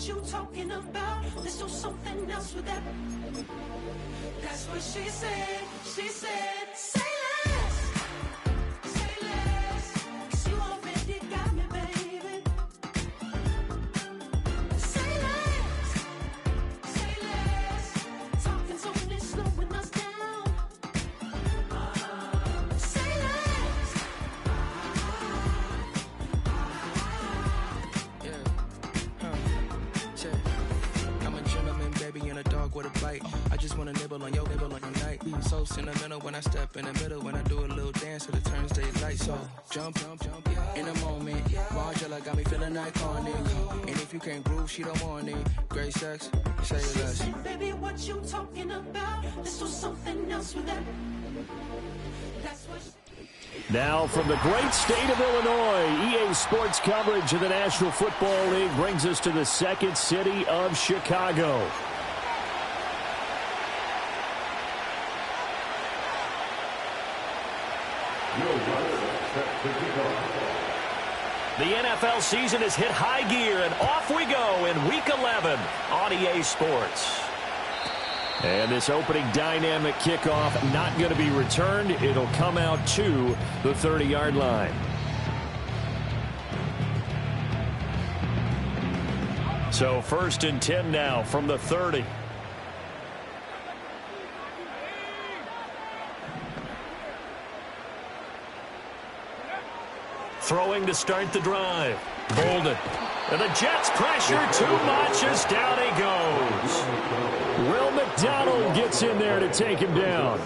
what you talking about. Let's do something else with that. That's what she said. She said, say less. Say less. 'Cause you already got me, baby. Say less. Say less. Talking's only slowing us down. Say less. I'm a gentleman, baby, and a dog with a bite. I just wanna nibble on your night. So sentimental when I step in the middle. When I do a little dance, till it turns daylight. So jump, in a moment. Margella got me feeling iconic. And if you can't groove, she don't want it. Great sex, say less. Baby, what you talking about? Let's do something else with that. That's what she... Now from the great state of Illinois, EA Sports coverage of the National Football League brings us to the second city of Chicago. The NFL season has hit high gear, and off we go in Week 11 on EA Sports. And this opening dynamic kickoff not going to be returned. It'll come out to the 30-yard line. So 1st and 10 now from the 30. Throwing to start the drive. Bolden. And the Jets pressure too much as down he goes. Will McDonald gets in there to take him down.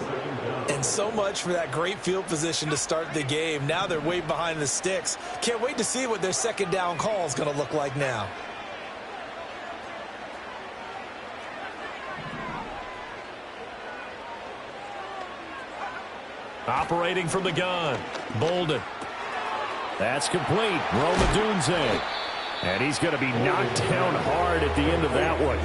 And so much for that great field position to start the game. Now they're way behind the sticks. Can't wait to see what their second down call is going to look like now. Operating from the gun. Bolden. That's complete. Romadunze. And he's going to be knocked down hard at the end of that one.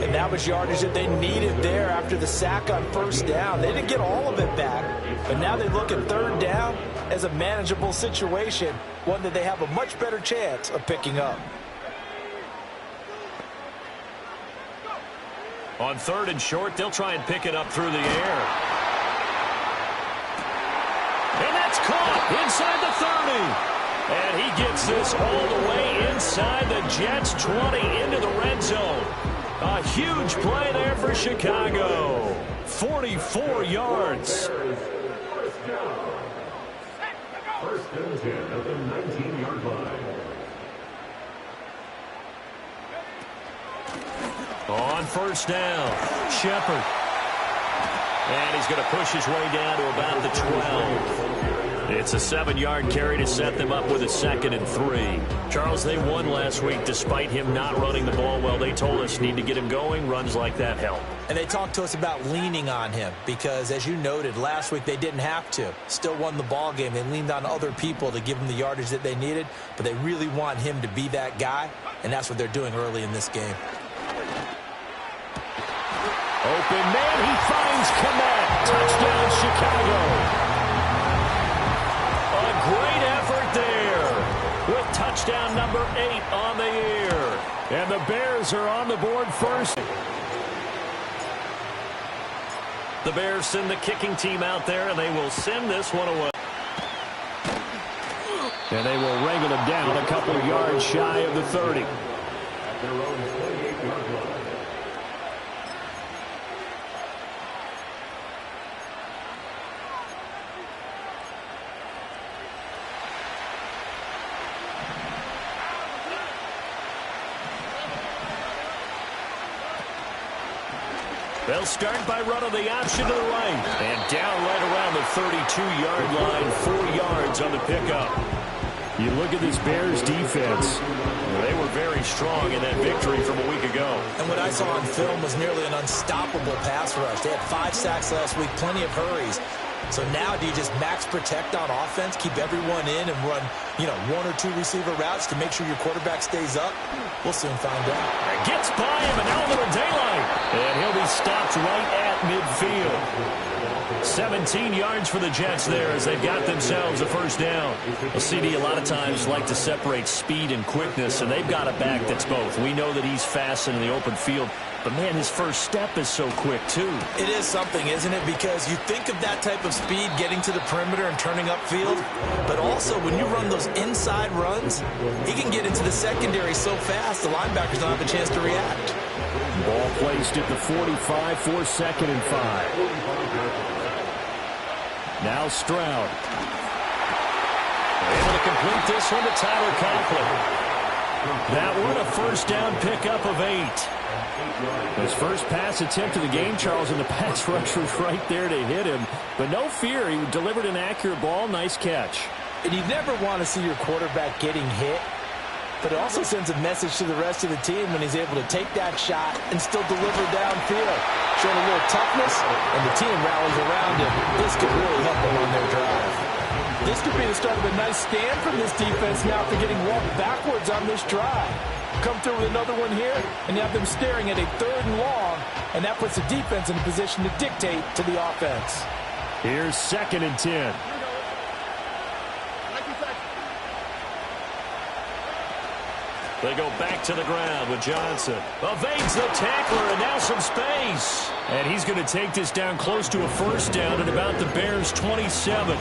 And that was yardage that they needed there after the sack on first down. They didn't get all of it back, but now they look at third down as a manageable situation, one that they have a much better chance of picking up. On 3rd and short, they'll try and pick it up through the air. And that's caught inside the 30. And he gets this all the way inside the Jets' 20 into the red zone. A huge play there for Chicago. 44 yards. First and 10 at the 19-yard line. On first down, Shepard. And he's going to push his way down to about the 12. It's a 7-yard carry to set them up with a 2nd and 3. Charles, they won last week despite him not running the ball well. They told us need to get him going. Runs like that help. And they talked to us about leaning on him because, as you noted, last week they didn't have to. Still won the ball game. They leaned on other people to give them the yardage that they needed, but they really want him to be that guy, and that's what they're doing early in this game. Open man, he finds Kmet. Touchdown, Chicago. A great effort there with touchdown number 8 on the year. And the Bears are on the board first. The Bears send the kicking team out there, and they will send this one away. And they will wrangle him down a couple of yards shy of the 30. At their own 28-yard line. They'll start by running the option to the right. And down right around the 32-yard line, 4 yards on the pickup. You look at this Bears defense. They were very strong in that victory from a week ago. And what I saw on film was nearly an unstoppable pass rush. They had 5 sacks last week, plenty of hurries. So now do you just max protect on offense, keep everyone in, and run, 1 or 2 receiver routes to make sure your quarterback stays up? We'll soon find out. Gets by him, and now a little daylight. And he'll be stopped right at midfield. 17 yards for the Jets there as they've got themselves a first down. Well, CD a lot of times like to separate speed and quickness, and they've got a back that's both. We know that he's fast in the open field, but, man, his first step is so quick, too. It is something, isn't it? Because you think of that type of speed getting to the perimeter and turning upfield, but also when you run those inside runs, he can get into the secondary so fast the linebackers don't have a chance to react. Ball placed at the 45 for 2nd and 5. Now Stroud. Able to complete this one to Tyler Conklin. That one a first down pickup of 8. His first pass attempt of the game, Charles, and the pass rush was right there to hit him. But no fear, he delivered an accurate ball. Nice catch. And you never want to see your quarterback getting hit, but it also sends a message to the rest of the team when he's able to take that shot and still deliver downfield. Showing a little toughness, and the team rallies around him. This could really help them on their drive. This could be the start of a nice stand from this defense now after getting walked backwards on this drive. Come through with another one here, and you have them staring at a 3rd and long, and that puts the defense in a position to dictate to the offense. Here's 2nd and 10. They go back to the ground with Johnson. Evades the tackler, and now some space. And he's going to take this down close to a first down at about the Bears' 27.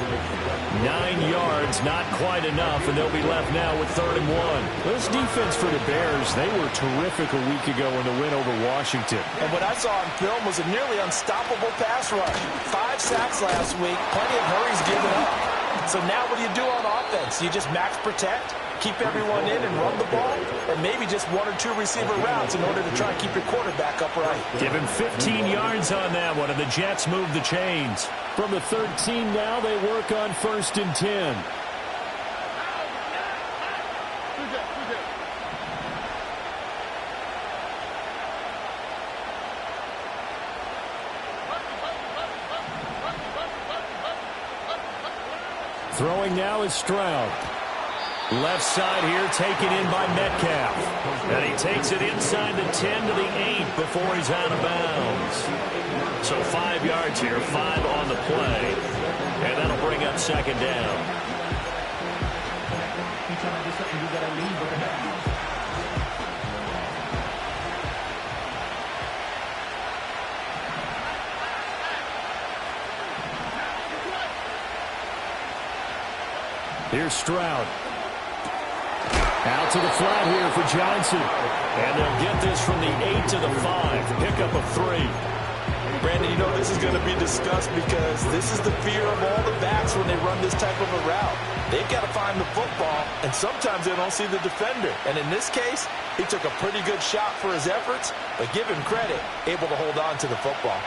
9 yards, not quite enough, and they'll be left now with 3rd and 1. This defense for the Bears, they were terrific a week ago in the win over Washington. And what I saw on film was a nearly unstoppable pass rush. 5 sacks last week, plenty of hurries given up. So now what do you do on offense? You just max protect, keep everyone in and run the ball, or maybe just 1 or 2 receiver routes in order to try and keep your quarterback upright. Give him 15 yards on that one, and the Jets move the chains. From the 13 now, they work on 1st and 10. Throwing now is Stroud. Left side here taken in by Metcalf. And he takes it inside the 10 to the 8 before he's out of bounds. So 5 yards here, 5 on the play. And that'll bring up 2nd down. Here's Stroud. Out to the flat here for Johnson. And they'll get this from the 8 to the 5. Pickup of 3. Brandon, you know this is going to be discussed because this is the fear of all the backs when they run this type of a route. They've got to find the football, and sometimes they don't see the defender. And in this case, he took a pretty good shot for his efforts, but give him credit, able to hold on to the football.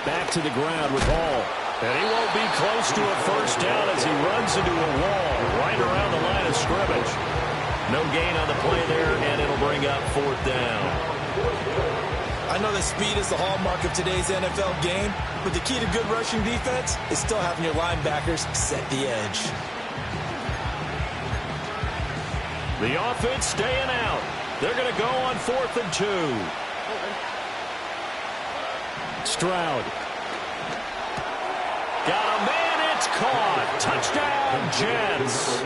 Back to the ground with Hall. And he won't be close to a first down as he runs into a wall right around the line of scrimmage. No gain on the play there, and it'll bring up 4th down. I know that speed is the hallmark of today's NFL game, but the key to good rushing defense is still having your linebackers set the edge. The offense staying out. They're going to go on 4th and 2. Stroud. Got a man, it's caught. Touchdown, Jets.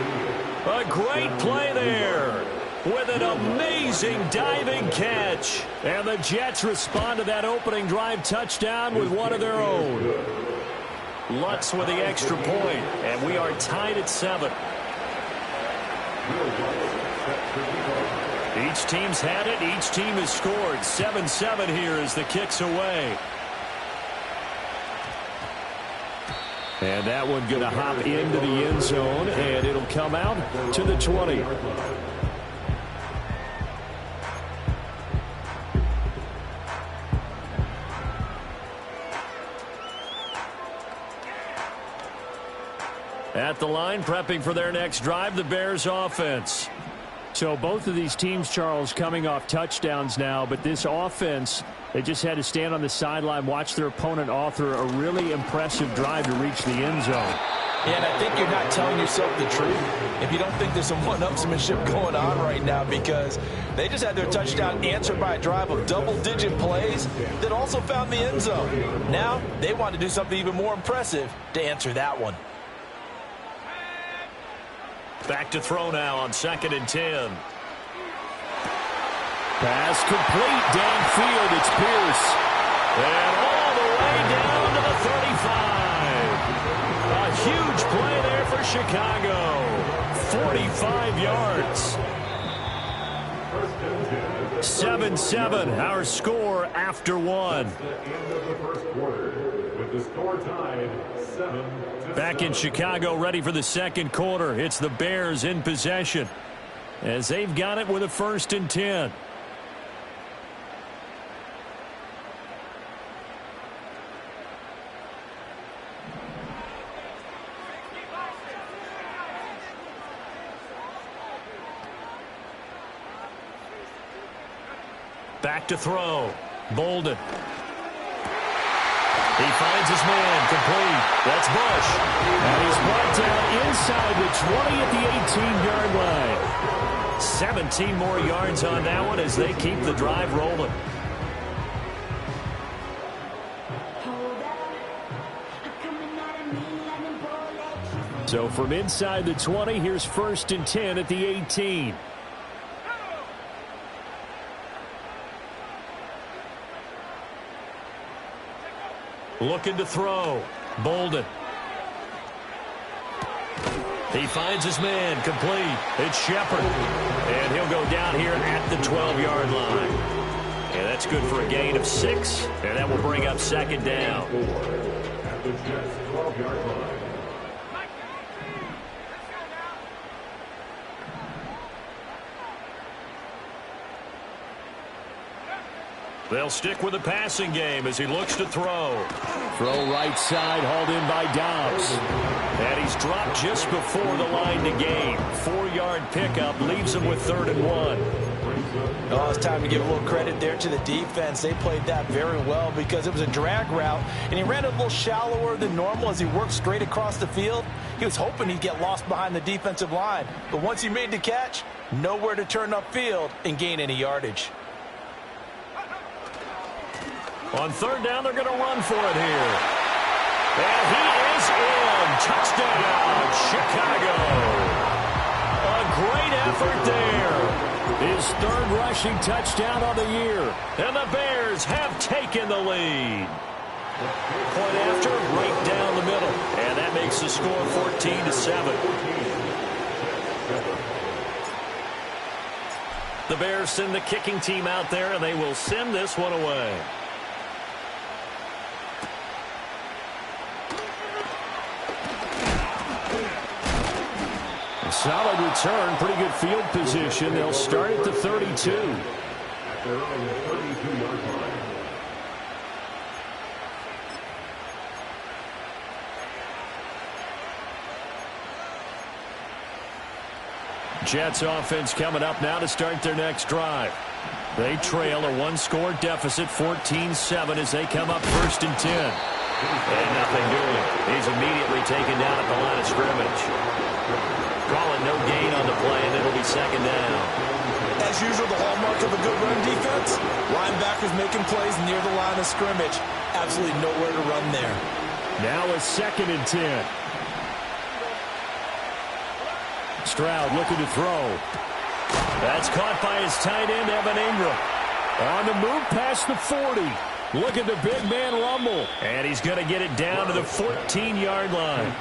A great play there with an amazing diving catch. And the Jets respond to that opening drive touchdown with one of their own. Lutz with the extra point, and we are tied at 7. Each team's had it. Each team has scored. 7-7 here as the kick's away. And that one going to hop into the end zone, and it'll come out to the 20. At the line, prepping for their next drive, the Bears offense. So both of these teams, Charles, coming off touchdowns now, but this offense, they just had to stand on the sideline, watch their opponent author a really impressive drive to reach the end zone. And I think you're not telling yourself the truth if you don't think there's some one-upsmanship going on right now, because they just had their touchdown answered by a drive of double-digit plays that also found the end zone. Now they want to do something even more impressive to answer that one. Back to throw now on 2nd and 10. Pass complete downfield. It's Pierce. And all the way down to the 35. A huge play there for Chicago. 45 yards. 7-7, our score after one. Back in Chicago, ready for the second quarter. It's the Bears in possession as they've got it with a 1st and 10. Back to throw. Bolden. He finds his man, complete. That's Bush. And he's brought down inside the 20 at the 18-yard line. 17 more yards on that one as they keep the drive rolling. So from inside the 20, here's 1st and 10 at the 18. Looking to throw. Bolden. He finds his man, complete. It's Shepard. And he'll go down here at the 12-yard line. And that's good for a gain of 6. And that will bring up 2nd down. At the Jets' 12-yard line. They'll stick with the passing game as he looks to throw. Throw right side, hauled in by Dobbs. And he's dropped just before the line to gain. 4-yard pickup leaves him with 3rd and 1. Oh, it's time to give a little credit there to the defense. They played that very well because it was a drag route, and he ran it a little shallower than normal as he worked straight across the field. He was hoping he'd get lost behind the defensive line, but once he made the catch, nowhere to turn upfield and gain any yardage. On 3rd down, they're going to run for it here. And he is in. Touchdown, Chicago. A great effort there. His 3rd rushing touchdown on the year. And the Bears have taken the lead. Point after, right down the middle. And that makes the score 14-7. The Bears send the kicking team out there, and they will send this one away. Solid return, pretty good field position. They'll start at the 32. At their own 32-yard line. Jets offense coming up now to start their next drive. They trail a 1-score deficit, 14-7, as they come up 1st and 10. And nothing doing. He's immediately taken down at the line of scrimmage. Calling no gain on the play, and it'll be 2nd down. As usual, the hallmark of a good run defense, linebackers making plays near the line of scrimmage. Absolutely nowhere to run there. Now a 2nd and 10. Stroud looking to throw. That's caught by his tight end, Evan Ingram. On the move past the 40. Look at the big man rumble. And he's going to get it down to the 14-yard line.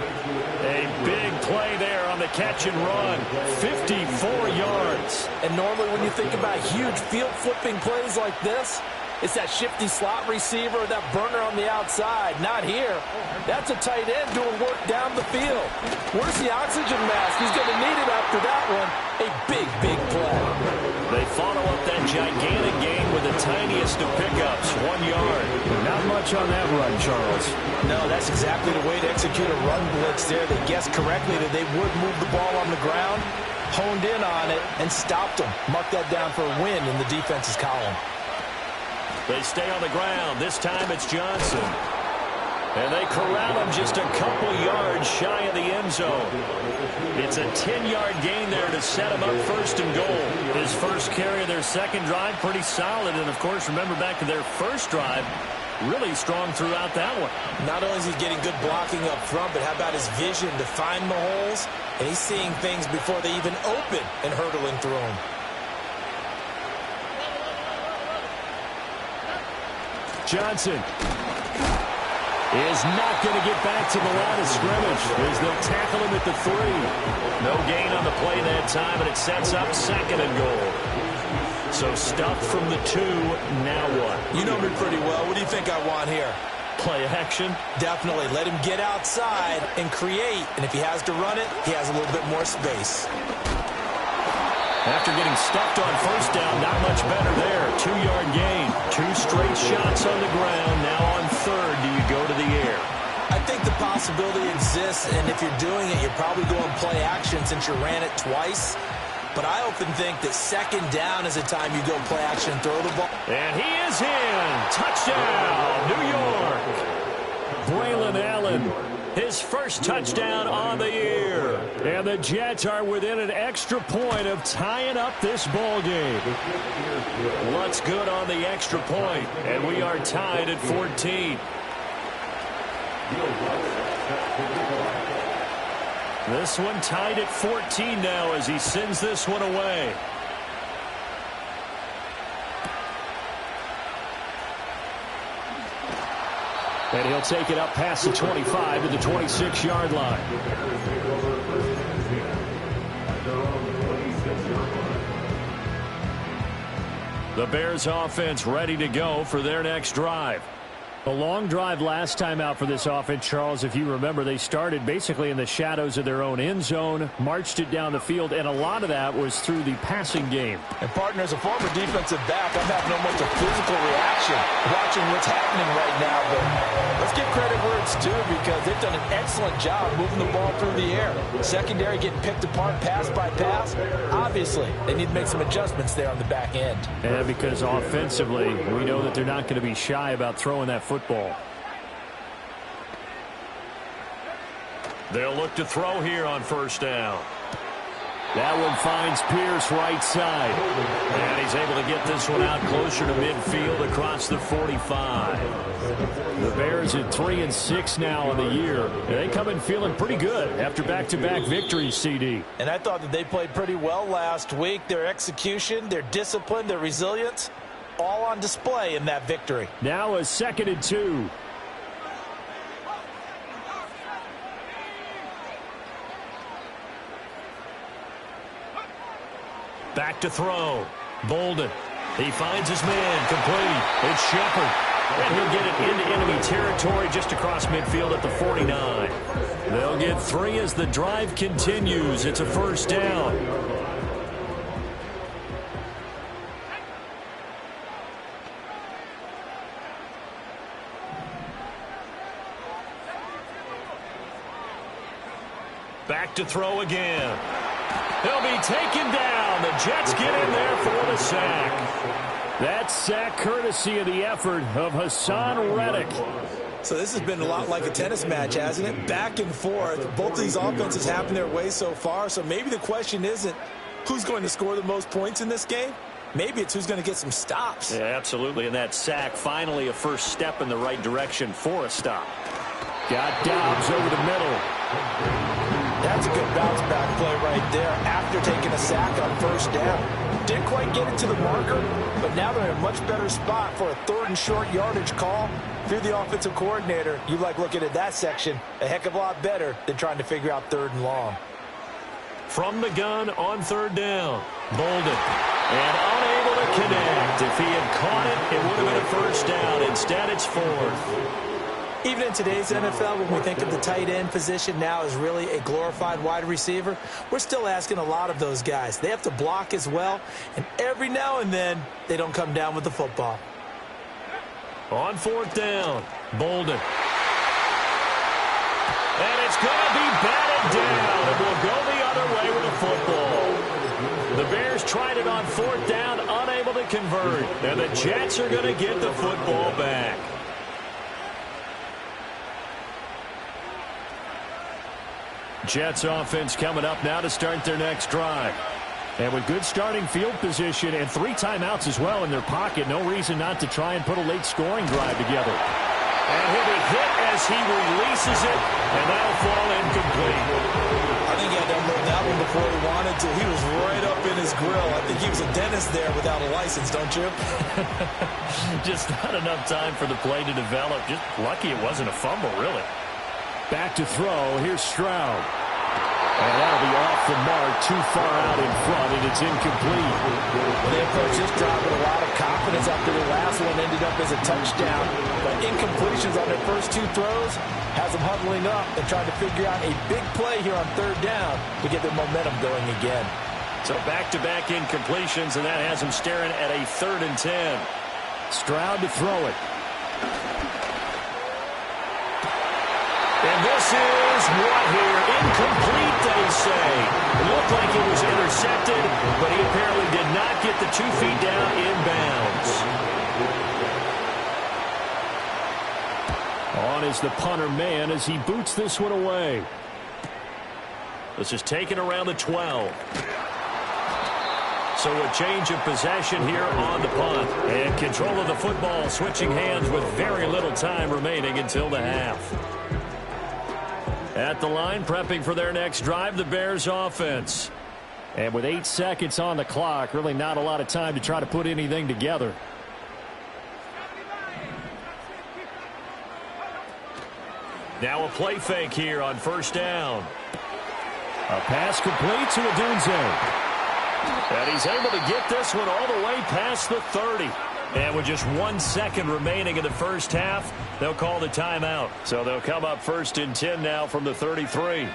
A big play there on the catch and run. 54 yards. And normally when you think about huge field flipping plays like this, it's that shifty slot receiver or that burner on the outside. Not here. That's a tight end doing work down the field. Where's the oxygen mask? He's going to need it after that one. A big, big play. They follow up that gigantic gain with the tiniest of pickups, 1 yard. Not much on that run, Charles. No, that's exactly the way to execute a run blitz there. They guessed correctly that they would move the ball on the ground, honed in on it, and stopped them. Mark that down for a win in the defense's column. They stay on the ground. This time it's Johnson. And they corral him just a couple yards shy of the end zone. It's a 10-yard gain there to set him up first and goal. His first carry of their second drive, pretty solid. And, of course, remember back to their first drive, really strong throughout that one. Not only is he getting good blocking up front, but how about his vision to find the holes? And he's seeing things before they even open and hurtling through them. Johnson is not going to get back to the line of scrimmage as they'll tackle him at the 3. No gain on the play that time, and it sets up second and goal. So stuffed from the 2, now what? You know me pretty well. What do you think I want here? Play action? Definitely. Let him get outside and create. And if he has to run it, he has a little bit more space. After getting stuffed on first down, not much better there. 2-yard gain. 2 straight shots on the ground. Now on third, do you go to the air? I think the possibility exists, and if you're doing it, you're probably going play action since you ran it twice. But I often think that second down is the time you go play action and throw the ball. And he is in. Touchdown, New York. Braylon Allen, his first touchdown on the year. And the Jets are within an extra point of tying up this ball game. What's good on the extra point? And we are tied at 14. This one tied at 14 now as he sends this one away. And he'll take it up past the 25 to the 26-yard line. The Bears offense ready to go for their next drive. A long drive last time out for this offense, Charles. If you remember, they started basically in the shadows of their own end zone, marched it down the field, and a lot of that was through the passing game. And, partner, as a former defensive back, I'm having almost a physical reaction watching what's happening right now. But let's give credit where it's due because they've done an excellent job moving the ball through the air. Secondary getting picked apart pass by pass. Obviously, they need to make some adjustments there on the back end. And because offensively, we know that they're not going to be shy about throwing that football. They'll look to throw here on first down. That one finds Pierce right side. And he's able to get this one out closer to midfield across the 45. The Bears at 3-6 now on the year. They come in feeling pretty good after back-to-back victories, CD. And I thought that they played pretty well last week. Their execution, their discipline, their resilience, all on display in that victory. Now a 2nd and 2. Back to throw. Bolden. He finds his man. Complete. It's Shepard. And he'll get it into enemy territory just across midfield at the 49. They'll get 3 as the drive continues. It's a first down. Back to throw again. He'll be taken down. The Jets get in there for the sack. That sack courtesy of the effort of Hassan Reddick. So this has been a lot like a tennis match, hasn't it? Back and forth. Both of these offenses having their way so far. So maybe the question isn't who's going to score the most points in this game. Maybe it's who's going to get some stops. Yeah, absolutely. And that sack, finally a first step in the right direction for a stop. Got Dobbs over the middle. That's a good bounce back play right there after taking a sack on first down. Didn't quite get it to the marker, but now they're in a much better spot for a 3rd and short yardage call. If you're the offensive coordinator, you like looking at that section a heck of a lot better than trying to figure out 3rd and long. From the gun on 3rd down, Bolden. And unable to connect. If he had caught it, it would have been a first down. Instead, it's 4th. Even in today's NFL, when we think of the tight end position now as really a glorified wide receiver, we're still asking a lot of those guys. They have to block as well, and every now and then, they don't come down with the football. On 4th down, Bolden. And it's going to be batted down. It will go the other way with the football. The Bears tried it on 4th down, unable to convert. And the Jets are going to get the football back. Jets offense coming up now to start their next drive. And with good starting field position and 3 timeouts as well in their pocket, no reason not to try and put a late scoring drive together. And he'll be hit as he releases it, and that'll fall incomplete. I think he had to unload that one before he wanted to. He was right up in his grill. I think he was a dentist there without a license, don't you? Just not enough time for the play to develop. Just lucky it wasn't a fumble, really. Back to throw. Here's Stroud. And that'll be off the mark, too far out in front, and it's incomplete. Well, they approached this drive with a lot of confidence after the last one ended up as a touchdown. But incompletions on their first 2 throws has them huddling up and trying to figure out a big play here on 3rd down to get their momentum going again. So back-to-back incompletions, and that has them staring at a 3rd and 10. Stroud to throw it. And this is what here? Incomplete, they say. It looked like it was intercepted, but he apparently did not get the 2 feet down inbounds. On is the punter man as he boots this one away. This is taken around the 12. So a change of possession here on the punt. And control of the football switching hands with very little time remaining until the half. At the line, prepping for their next drive, the Bears offense. And with 8 seconds on the clock, really not a lot of time to try to put anything together. Now a play fake here on 1st down. A pass complete to Odunze. And he's able to get this one all the way past the 30. And with just 1 second remaining in the first half, they'll call the timeout. So they'll come up 1st and 10 now from the 33.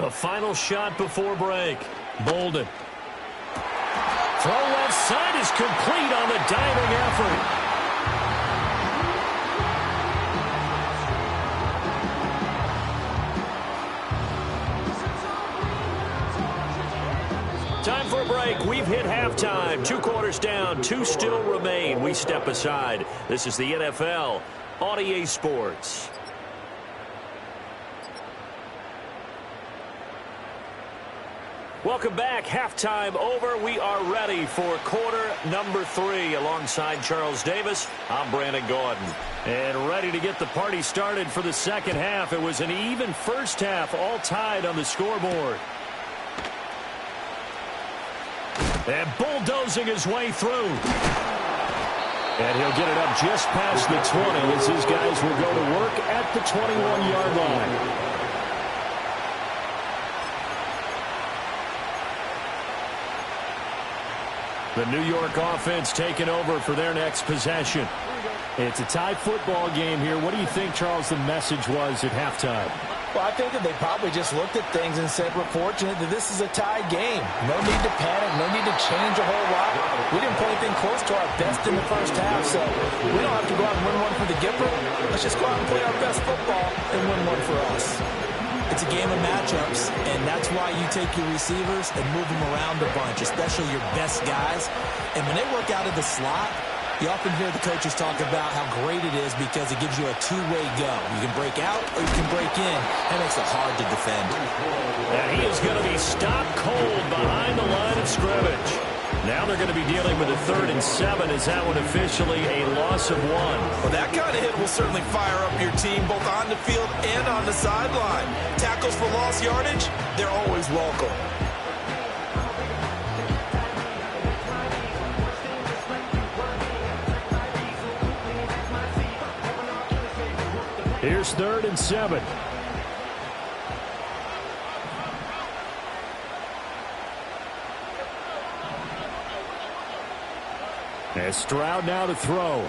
A final shot before break. Bolden. Throw left side is complete on the diving effort. Time for a break. We've hit halftime. 2 quarters down. 2 still remain. We step aside. This is the NFL on EA Sports. Welcome back. Halftime over. We are ready for quarter number 3. Alongside Charles Davis, I'm Brandon Gordon. And ready to get the party started for the second half. It was an even first half, all tied on the scoreboard. And bulldozing his way through. And he'll get it up just past the 20 as his guys will go to work at the 21-yard line. The New York offense taking over for their next possession. It's a tie football game here. What do you think, Charles, the message was at halftime? Well, I think that they probably just looked at things and said, we're fortunate that this is a tie game. No need to panic. No need to change a whole lot. We didn't play anything close to our best in the first half, so we don't have to go out and win one for the Gipper. Let's just go out and play our best football and win one for us. It's a game of matchups, and that's why you take your receivers and move them around a bunch, especially your best guys. And when they work out of the slot, you often hear the coaches talk about how great it is because it gives you a two-way go. You can break out or you can break in. That makes it hard to defend. And he is going to be stopped cold behind the line of scrimmage. Now they're going to be dealing with a 3rd and 7. Is that one officially a loss of 1? Well, that kind of hit will certainly fire up your team both on the field and on the sideline. Tackles for lost yardage, they're always welcome. Here's 3rd and 7. And Stroud now to throw.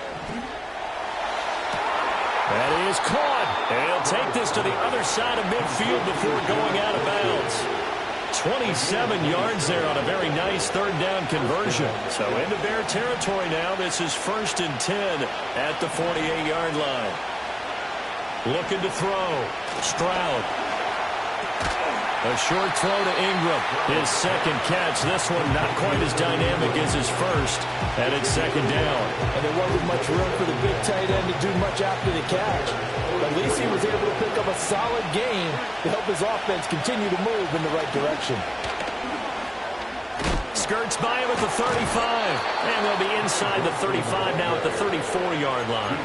That is caught. And he'll take this to the other side of midfield before going out of bounds. 27 yards there on a very nice 3rd down conversion. So into Bear territory now. This is 1st and 10 at the 48-yard line. Looking to throw. Stroud. A short throw to Ingram. His second catch. This one not quite as dynamic as his first. And it's second down. And there wasn't much room for the big tight end to do much after the catch. But at least he was able to pick up a solid gain to help his offense continue to move in the right direction. Skirts by him at the 35. And they'll be inside the 35 now at the 34-yard line.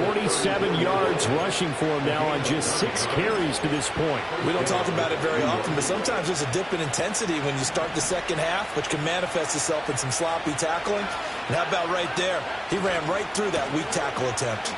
47 yards rushing for him now on just 6 carries to this point. We don't talk about it very often, but sometimes there's a dip in intensity when you start the second half, which can manifest itself in some sloppy tackling. And how about right there? He ran right through that weak tackle attempt.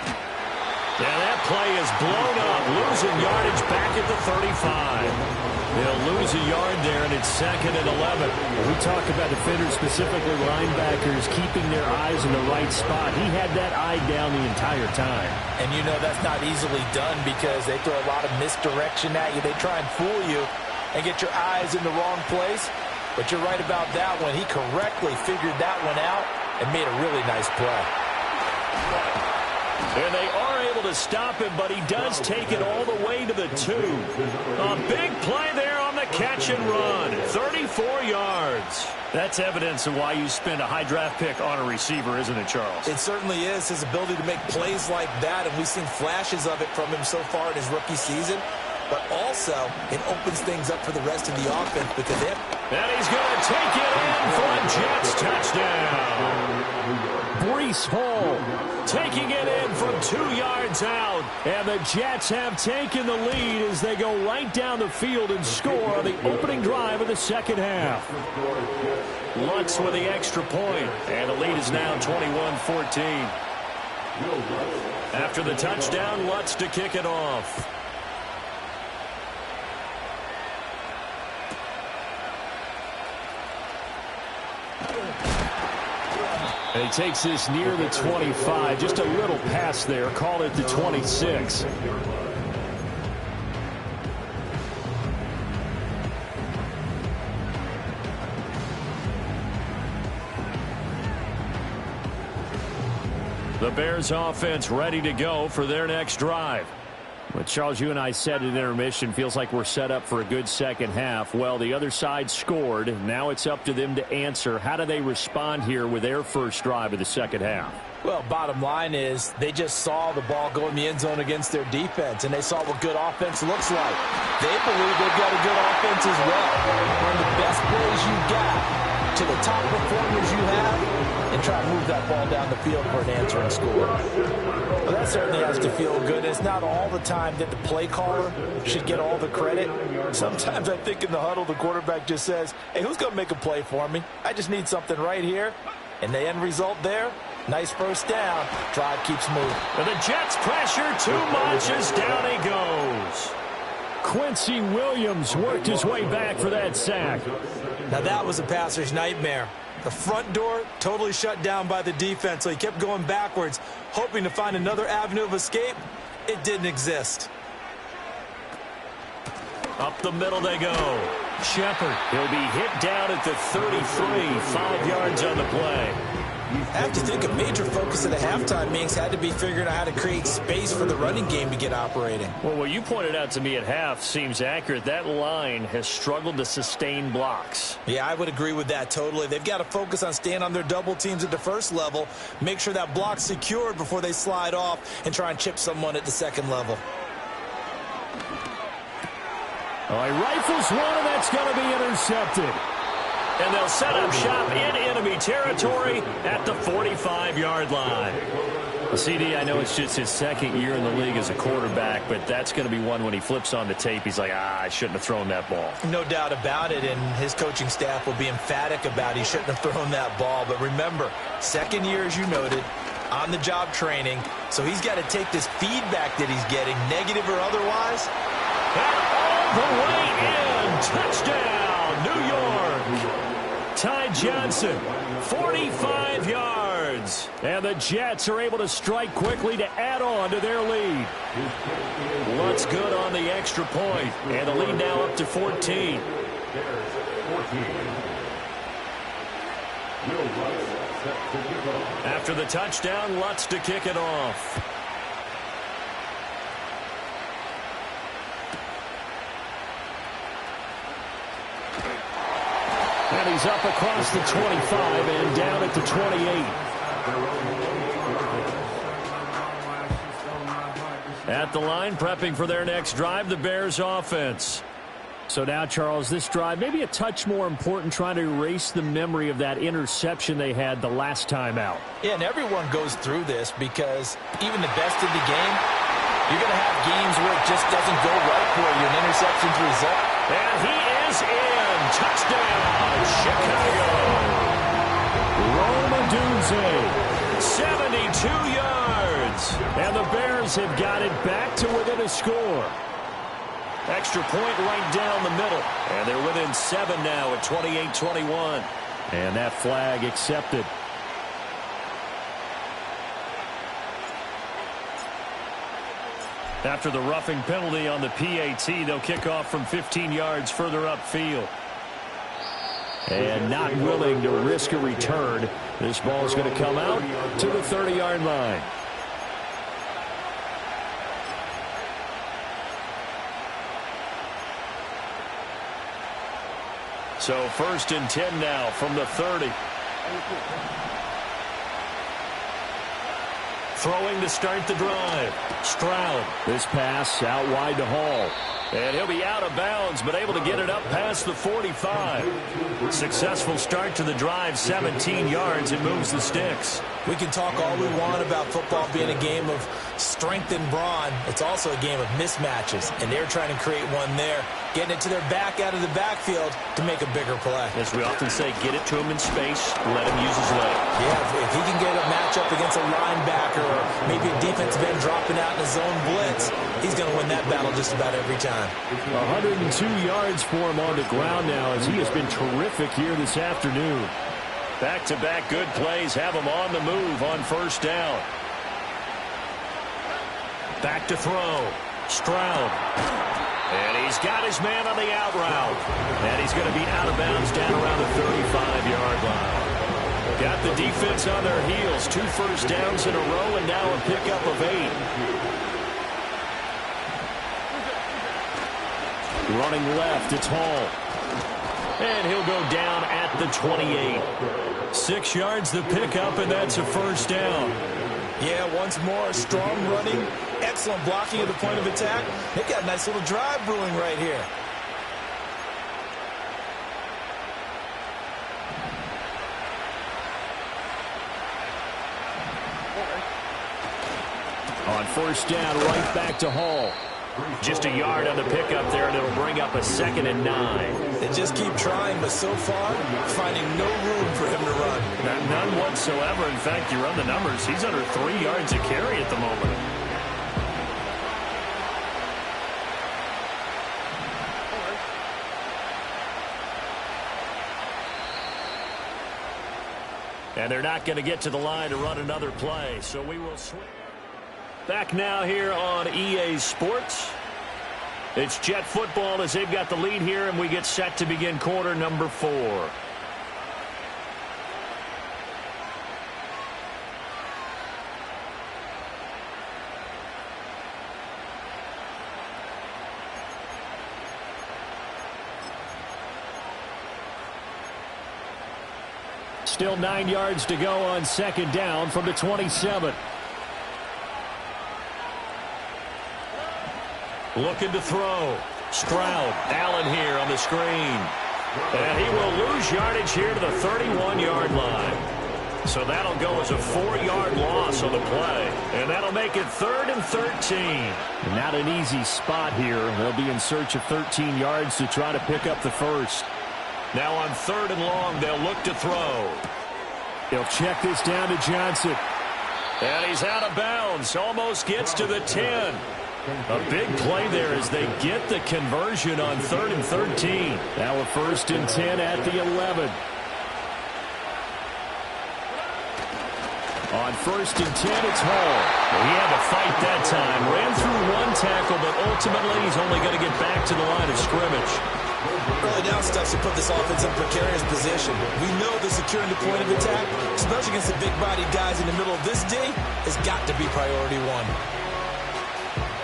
Yeah, that play is blown up, losing yardage back at the 35. They'll lose a yard there, and it's second and 11. We talk about defenders, specifically linebackers, keeping their eyes in the right spot. He had that eye down the entire time. And you know that's not easily done because they throw a lot of misdirection at you. They try and fool you and get your eyes in the wrong place. But you're right about that one. He correctly figured that one out and made a really nice play. And they are able to stop him, but he does take it all the way to the 2. A big play there on the catch and run. 34 yards. That's evidence of why you spend a high draft pick on a receiver, isn't it, Charles? It certainly is. His ability to make plays like that, and we've seen flashes of it from him so far in his rookie season. But also, it opens things up for the rest of the offense because they have... And he's going to take it in for a Jets touchdown. Breece Hall taking it in from 2 yards out. And the Jets have taken the lead as they go right down the field and score on the opening drive of the second half. Lutz with the extra point. And the lead is now 21-14. After the touchdown, Lutz to kick it off. And he takes this near the 25. Just a little pass there. Called it the 26. The Bears offense ready to go for their next drive. Well, Charles, you and I said at intermission, feels like we're set up for a good second half. Well, the other side scored. Now it's up to them to answer. How do they respond here with their first drive of the second half? Well, bottom line is they just saw the ball go in the end zone against their defense, and they saw what good offense looks like. They believe they've got a good offense as well. Run the best plays you've got to the top performers you have and try to move that ball down the field for an answering score. Well, that certainly has to feel good. It's not all the time that the play caller should get all the credit. Sometimes I think in the huddle, the quarterback just says, hey, who's going to make a play for me? I just need something right here. And the end result there, nice first down. Drive keeps moving. And the Jets pressure too much as down he goes. Quincy Williams worked his way back for that sack. Now that was a passer's nightmare. The front door totally shut down by the defense, so he kept going backwards, hoping to find another avenue of escape. It didn't exist. Up the middle they go. Shepard, he'll be hit down at the 33, 5 yards on the play. I have to think a major focus of the halftime meetings had to be figuring out how to create space for the running game to get operating. Well, what you pointed out to me at half seems accurate. That line has struggled to sustain blocks. Yeah, I would agree with that totally. They've got to focus on staying on their double teams at the first level, make sure that block's secured before they slide off and try and chip someone at the second level. Oh, he rifles one, and that's going to be intercepted. And they'll set up shop in enemy territory at the 45-yard line. CD, I know it's just his second year in the league as a quarterback, but that's going to be one when he flips on the tape. He's like, I shouldn't have thrown that ball. No doubt about it, and his coaching staff will be emphatic about he shouldn't have thrown that ball. But remember, second year, as you noted, on-the-job training, so he's got to take this feedback that he's getting, negative or otherwise. And all the way in, touchdown, New York. Ty Johnson, 45 yards. And the Jets are able to strike quickly to add on to their lead. Lutz good on the extra point. And the lead now up to 14. After the touchdown, Lutz to kick it off. And he's up across the 25 and down at the 28. At the line, prepping for their next drive, the Bears offense. So now, Charles, this drive, maybe a touch more important, trying to erase the memory of that interception they had the last time out. Yeah, and everyone goes through this because even the best in the game, you're going to have games where it just doesn't go right for you. An interception's result. And he is in. Touchdown, Chicago. Rome Odunze, 72 yards. And the Bears have got it back to within a score. Extra point right down the middle. And they're within 7 now at 28-21. And that flag accepted. After the roughing penalty on the PAT, they'll kick off from 15 yards further upfield. And not willing to risk a return, this ball is going to come out to the 30-yard line. So 1st and 10 now from the 30. Throwing to start the drive. Stroud. This pass out wide to Hall. And he'll be out of bounds, but able to get it up past the 45. Successful start to the drive, 17 yards. It moves the sticks. We can talk all we want about football being a game of strength and brawn. It's also a game of mismatches, and they're trying to create one there, getting it to their back out of the backfield to make a bigger play. As we often say, get it to him in space, let him use his leg. Yeah, if he can get a matchup against a linebacker or maybe a defensive end dropping out in a zone blitz, he's going to win that battle just about every time. 102 yards for him on the ground now as he has been terrific here this afternoon. Back-to-back good plays have him on the move on 1st down. Back to throw. Stroud. And he's got his man on the out route. And he's going to be out of bounds down around the 35-yard line. Got the defense on their heels. 2 first downs in a row and now a pickup of 8. Running left, it's Hall. And he'll go down at the 28. 6 yards the pickup, and that's a 1st down. Yeah, once more, strong running, excellent blocking at the point of attack. They've got a nice little drive brewing right here. On 1st down, right back to Hall. Just a yard on the pickup there, and it'll bring up a 2nd and 9. They just keep trying, but so far, finding no room for him to run. None whatsoever. In fact, you run the numbers. He's under 3 yards a carry at the moment. And they're not going to get to the line to run another play, so we will swing. Back now here on EA Sports. It's Jet football as they've got the lead here, and we get set to begin quarter number 4. Still 9 yards to go on 2nd down from the 27. Looking to throw. Stroud. Allen here on the screen. And he will lose yardage here to the 31-yard line. So that'll go as a 4-yard loss on the play. And that'll make it 3rd and 13. And not an easy spot here. They'll be in search of 13 yards to try to pick up the 1st. Now on 3rd and long, they'll look to throw. They'll check this down to Johnson. And he's out of bounds. Almost gets to the 10. A big play there as they get the conversion on 3rd and 13. Now a 1st and 10 at the 11. On 1st and 10, it's Hall. He had to fight that time. Ran through 1 tackle, but ultimately he's only going to get back to the line of scrimmage. Early down stuff should put this offense in a precarious position. We know that securing the point of attack, especially against the big-bodied guys in the middle of this D, has got to be priority 1.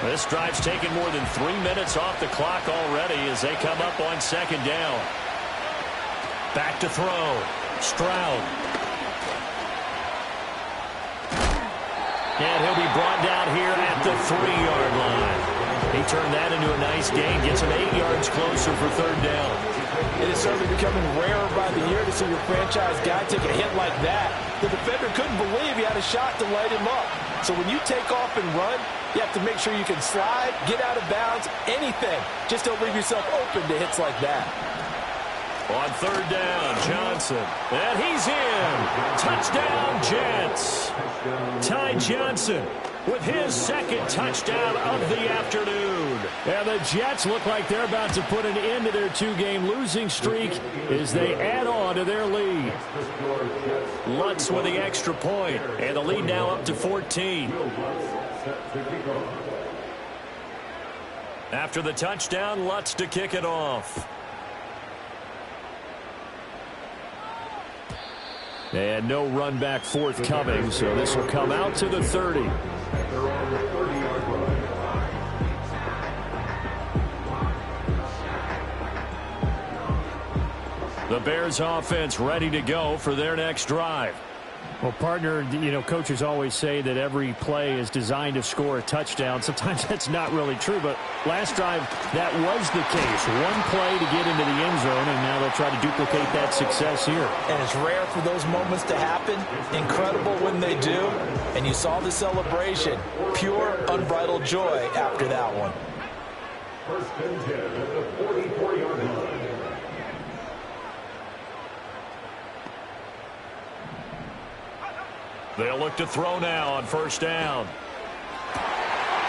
This drive's taken more than 3 minutes off the clock already as they come up on 2nd down. Back to throw. Stroud. And he'll be brought down here at the 3-yard line. He turned that into a nice gain. Gets him 8 yards closer for third down. It is certainly becoming rarer by the year to see your franchise guy take a hit like that. The defender couldn't believe he had a shot to light him up. So when you take off and run, you have to make sure you can slide, get out of bounds, anything. Just don't leave yourself open to hits like that. On third down, Johnson. And he's in. Touchdown, Jets. Ty Johnson with his second touchdown of the afternoon. And the Jets look like they're about to put an end to their 2-game losing streak as they add on to their lead. Lutz with the extra point, and the lead now up to 14. After the touchdown, Lutz to kick it off. And no run back forthcoming, so this will come out to the 30. The Bears offense ready to go for their next drive. Well, partner, coaches always say that every play is designed to score a touchdown. Sometimes that's not really true, but last drive, that was the case. One play to get into the end zone, and now they'll try to duplicate that success here. And it's rare for those moments to happen. Incredible when they do. And you saw the celebration. Pure, unbridled joy after that one. First and 10 at the 44-yard line. They'll look to throw now on first down.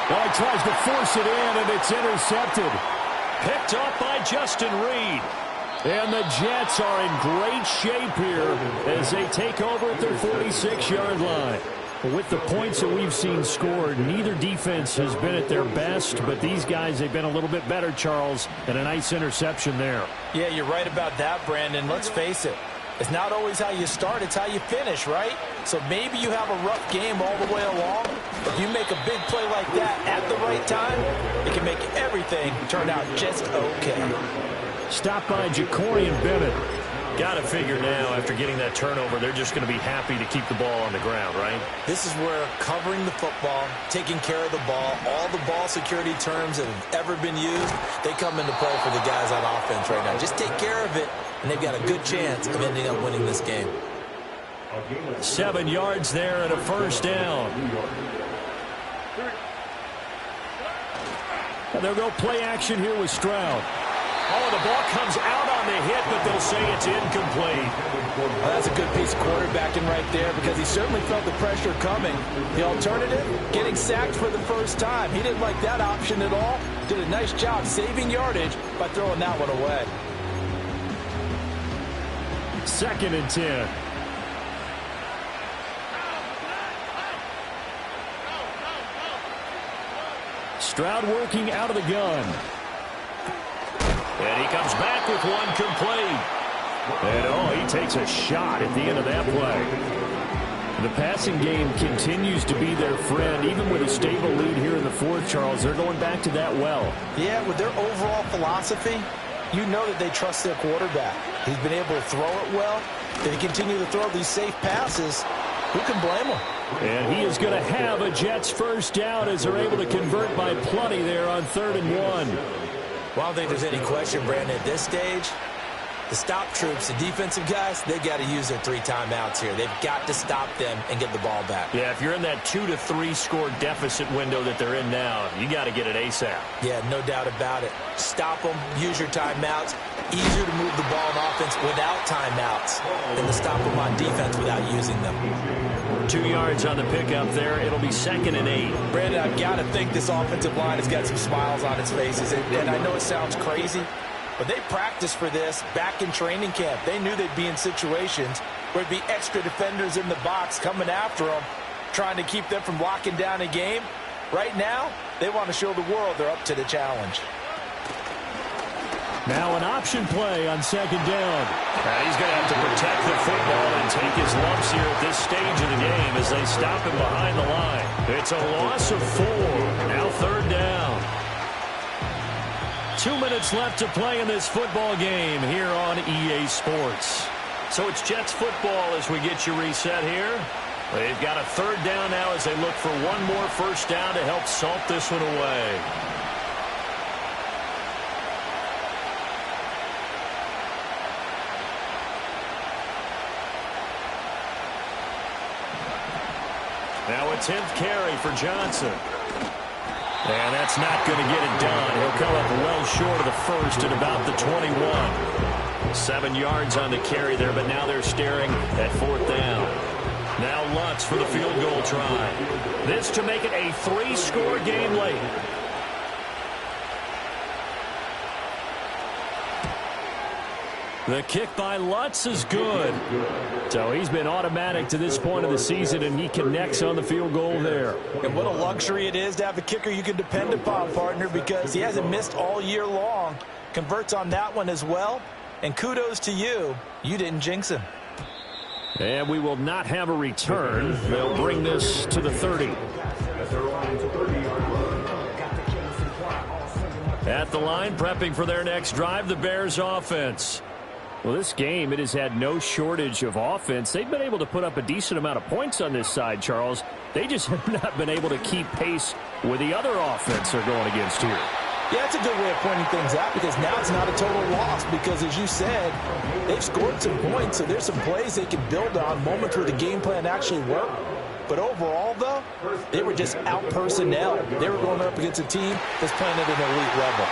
Well, he tries to force it in, and it's intercepted. Picked up by Justin Reed. And the Jets are in great shape here as they take over at their 46-yard line. With the points that we've seen scored, neither defense has been at their best, but these guys, they've been a little bit better, Charles, and a nice interception there. Yeah, you're right about that, Brandon. Let's face it. It's not always how you start, it's how you finish, right? So maybe you have a rough game all the way along, but you make a big play like that at the right time, it can make everything turn out just okay. Stopped by Jacorian Bennett. Got to figure now, after getting that turnover, they're just going to be happy to keep the ball on the ground, right? This is where covering the football, taking care of the ball, all the ball security terms that have ever been used, they come into play for the guys on offense right now. Just take care of it, and they've got a good chance of ending up winning this game. 7 yards there and a first down. And they'll go play action here with Stroud. Oh, the ball comes out on the hit, but they'll say it's incomplete. Well, that's a good piece of quarterbacking right there because he certainly felt the pressure coming. The alternative, getting sacked for the first time. He didn't like that option at all. Did a nice job saving yardage by throwing that one away. 2nd and 10. Stroud working out of the gun. And he comes back with one complete. And, he takes a shot at the end of that play. The passing game continues to be their friend. Even with a stable lead here in the fourth, Charles, they're going back to that well. Yeah, with their overall philosophy, you know that they trust their quarterback. He's been able to throw it well. They continue to throw these safe passes. Who can blame them? And he is going to have a Jets first down as they're able to convert by plenty there on 3rd and 1. Well, I don't think there's any question, Brandon, at this stage. The stop troops, the defensive guys, they've got to use their 3 timeouts here. They've got to stop them and get the ball back. Yeah, if you're in that 2 to 3 score deficit window that they're in now, you got to get it ASAP. Yeah, no doubt about it. Stop them, use your timeouts. Easier to move the ball on offense without timeouts than to stop them on defense without using them. 2 yards on the pickup there. It'll be 2nd and 8. Brandon, I've got to think this offensive line has got some smiles on its faces. And I know it sounds crazy, but they practiced for this back in training camp. They knew they'd be in situations where there'd be extra defenders in the box coming after them, trying to keep them from locking down a game. Right now, they want to show the world they're up to the challenge. Now an option play on 2nd down. He's going to have to protect the football and take his lumps here at this stage of the game as they stop him behind the line. It's a loss of 4. Now 3rd down. 2 minutes left to play in this football game here on EA Sports. So it's Jets football as we get you reset here. They've got a third down now as they look for one more first down to help salt this one away. Now a 10th carry for Johnson. And that's not going to get it done. He'll come up well short of the first at about the 21. 7 yards on the carry there, but now they're staring at 4th down. Now Lutz for the field goal try. This to make it a 3-score game late. The kick by Lutz is good. So he's been automatic to this point of the season, and he connects on the field goal there. And what a luxury it is to have a kicker you can depend upon, partner, because he hasn't missed all year long. Converts on that one as well. And kudos to you. You didn't jinx him. And we will not have a return. They'll bring this to the 30. At the line, prepping for their next drive, the Bears offense. Well, this game, it has had no shortage of offense. They've been able to put up a decent amount of points on this side, Charles. They just have not been able to keep pace with the other offense they're going against here. Yeah, that's a good way of pointing things out, because now it's not a total loss, because as you said, they've scored some points, so there's some plays they can build on, moments where the game plan actually worked. But overall, though, they were just out-personnel. They were going up against a team that's playing at an elite level.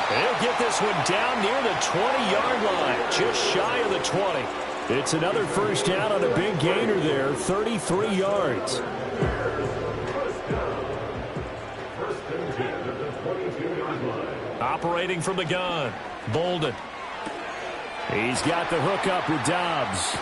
They'll get this one down near the 20-yard line, just shy of the 20. It's another first down on a big gainer there, 33 yards. Operating from the gun, Bolden. He's got the hook up with Dobbs.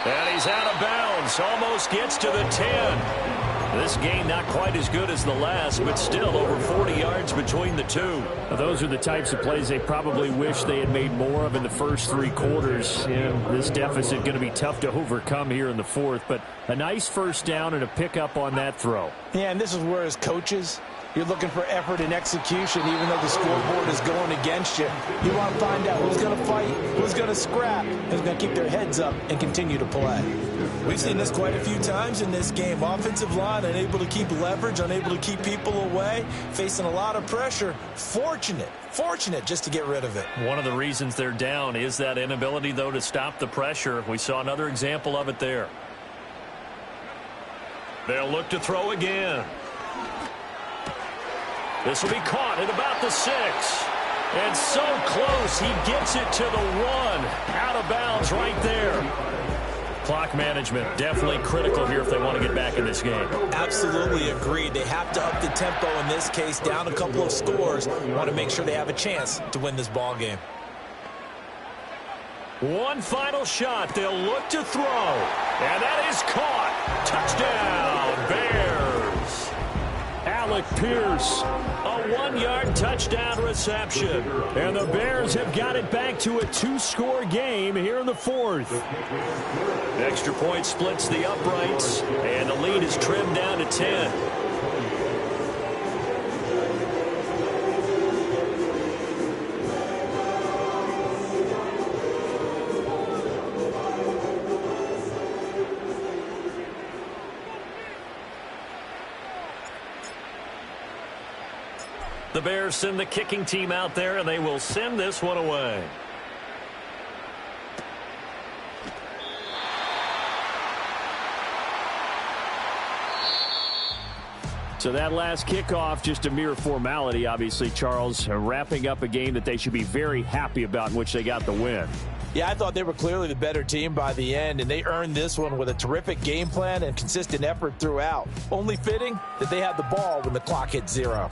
And he's out of bounds, almost gets to the 10. This game not quite as good as the last, but still over 40 yards between the two. Those are the types of plays they probably wish they had made more of in the first 3 quarters. And this deficit going to be tough to overcome here in the 4th, but a nice first down and a pickup on that throw. Yeah, and this is where as coaches, you're looking for effort and execution, even though the scoreboard is going against you. You want to find out who's going to fight, who's going to scrap, who's going to keep their heads up and continue to play. We've seen this quite a few times in this game. Offensive line unable to keep leverage, unable to keep people away, facing a lot of pressure. Fortunate just to get rid of it. One of the reasons they're down is that inability, though, to stop the pressure. We saw another example of it there. They'll look to throw again. This will be caught at about the 6. And so close, he gets it to the 1. Out of bounds right there. Clock management definitely critical here if they want to get back in this game. Absolutely agreed. They have to up the tempo in this case, down a couple of scores. Want to make sure they have a chance to win this ball game. One final shot. They'll look to throw. And that is caught. Touchdown, Bears. Alec Pierce. A 1-yard touchdown reception. And the Bears have got it back to a 2-score game here in the 4th. Extra point splits the uprights, and the lead is trimmed down to 10. The Bears send the kicking team out there, and they will send this one away. So that last kickoff, just a mere formality, obviously, Charles, wrapping up a game that they should be very happy about in which they got the win. Yeah, I thought they were clearly the better team by the end, and they earned this one with a terrific game plan and consistent effort throughout. Only fitting that they had the ball when the clock hit 0.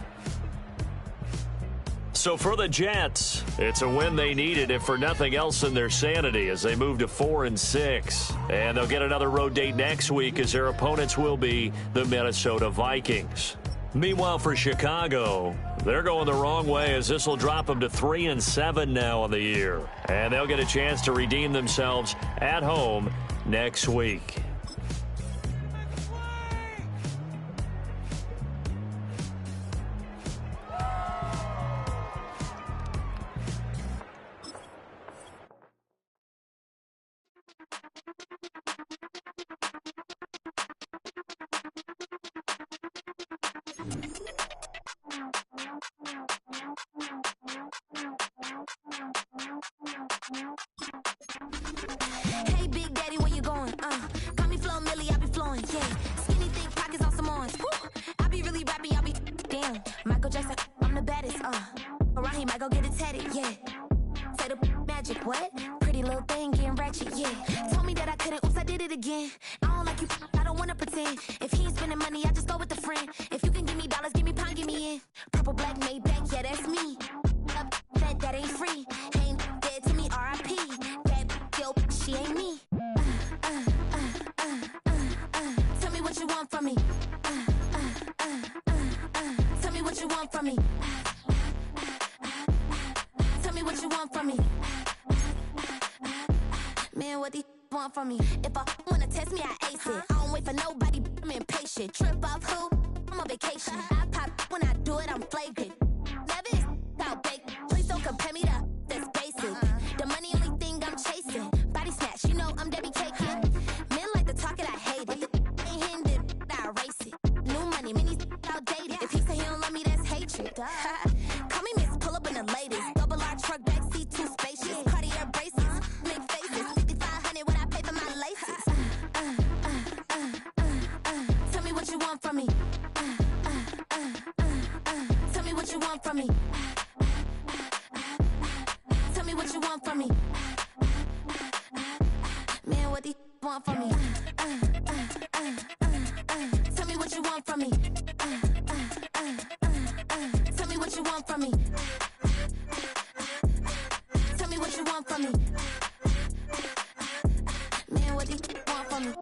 So for the Jets, it's a win they needed, if for nothing else than their sanity, as they move to 4-6. And they'll get another road date next week, as their opponents will be the Minnesota Vikings. Meanwhile, for Chicago, they're going the wrong way, as this will drop them to 3-7 now on the year. And they'll get a chance to redeem themselves at home next week. Michael Jackson, I'm the baddest, Around he might go get it tatted, yeah. Say the magic, what? Pretty little thing getting ratchet, yeah. Told me that I couldn't, oops, I did it again. I don't like you, I don't wanna pretend. If he ain't spending money, I just go with a friend. If you can give me dollars, give me pound, give me in. Purple, black, made back, yeah, that's me. That ain't free. Ain't dead to me, R.I.P. That yo, she ain't me. Tell me what you want from me. Tell me what you want from me. Tell me what you want from me. Man, what do you want from me? If I wanna test me, I ace it. I don't wait for nobody, I'm impatient. Trip off who? I'm on vacation. I pop when I do it, I'm flagrant. Never is out bake. Please don't compare me to that's basic. The money only thing I'm chasing. Body snatch, you know I'm Debbie Cakin. Men like to talk it, I hate it. Ain't hitting it, I erase it. New money, many outdated. If he say he don't love me, that's hatred. Call me Miss, pull up in the latest. Double R truck, backseat, too spacious. Cartier braces, make faces. 5,500 when I pay for my laces. Tell me what you want from me. Tell me what you want from me. Tell me what you want from me. Man, what do you want from me? Tell me what you want from me. Tell me what you want from me. Tell me what you want from me. Man, what do you want from me?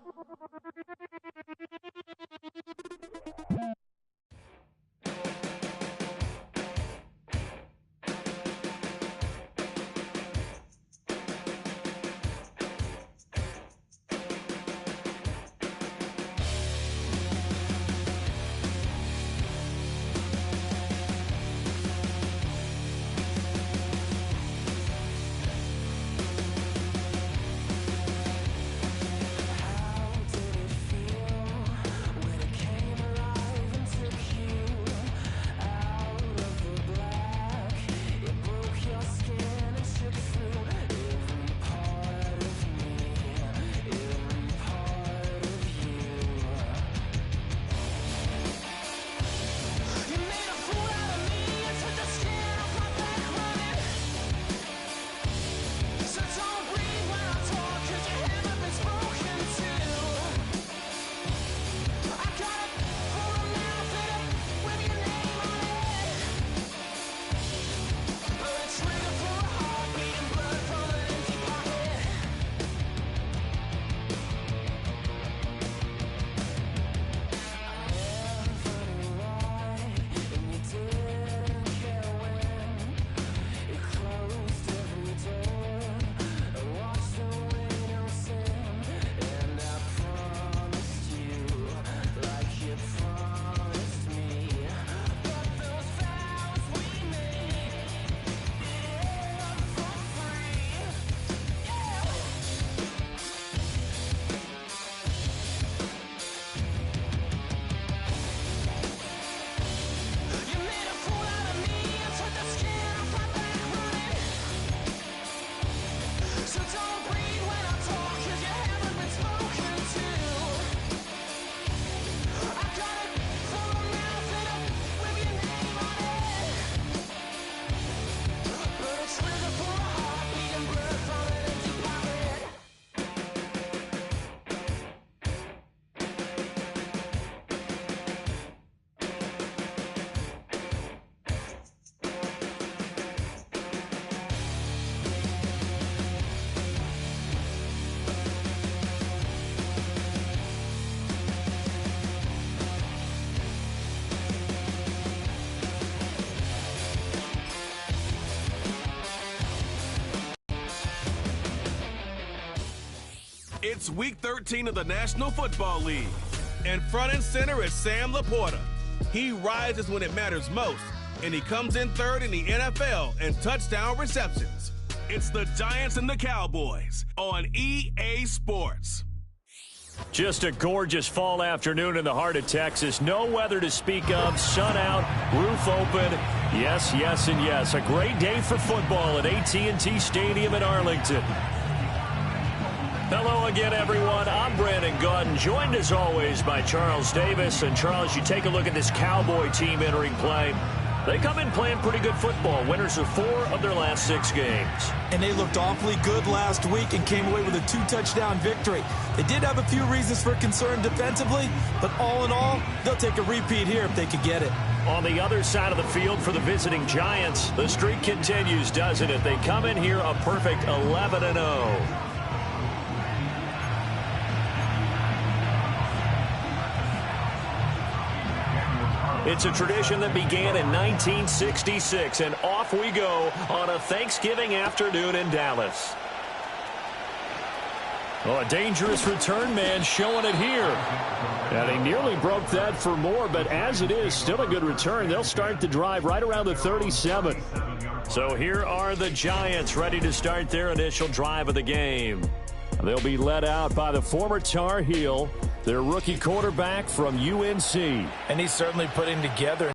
It's Week 13 of the National Football League. And front and center is Sam Laporta. He rises when it matters most, and he comes in third in the NFL in touchdown receptions. It's the Giants and the Cowboys on EA Sports. Just a gorgeous fall afternoon in the heart of Texas. No weather to speak of. Sun out, roof open. Yes, yes, and yes. A great day for football at AT&T Stadium in Arlington. Hello again, everyone. I'm Brandon Gunn, joined as always by Charles Davis. And Charles, you take a look at this Cowboy team entering play. They come in playing pretty good football. Winners of 4 of their last 6 games. And they looked awfully good last week and came away with a 2-touchdown victory. They did have a few reasons for concern defensively, but all in all, they'll take a repeat here if they could get it. On the other side of the field for the visiting Giants, the streak continues, doesn't it? They come in here a perfect 11-0. It's a tradition that began in 1966, and off we go on a Thanksgiving afternoon in Dallas. Oh, a dangerous return man showing it here. And he nearly broke that for more, but as it is, still a good return. They'll start the drive right around the 37. So here are the Giants ready to start their initial drive of the game. They'll be led out by the former Tar Heel, their rookie quarterback from UNC. And he's certainly putting together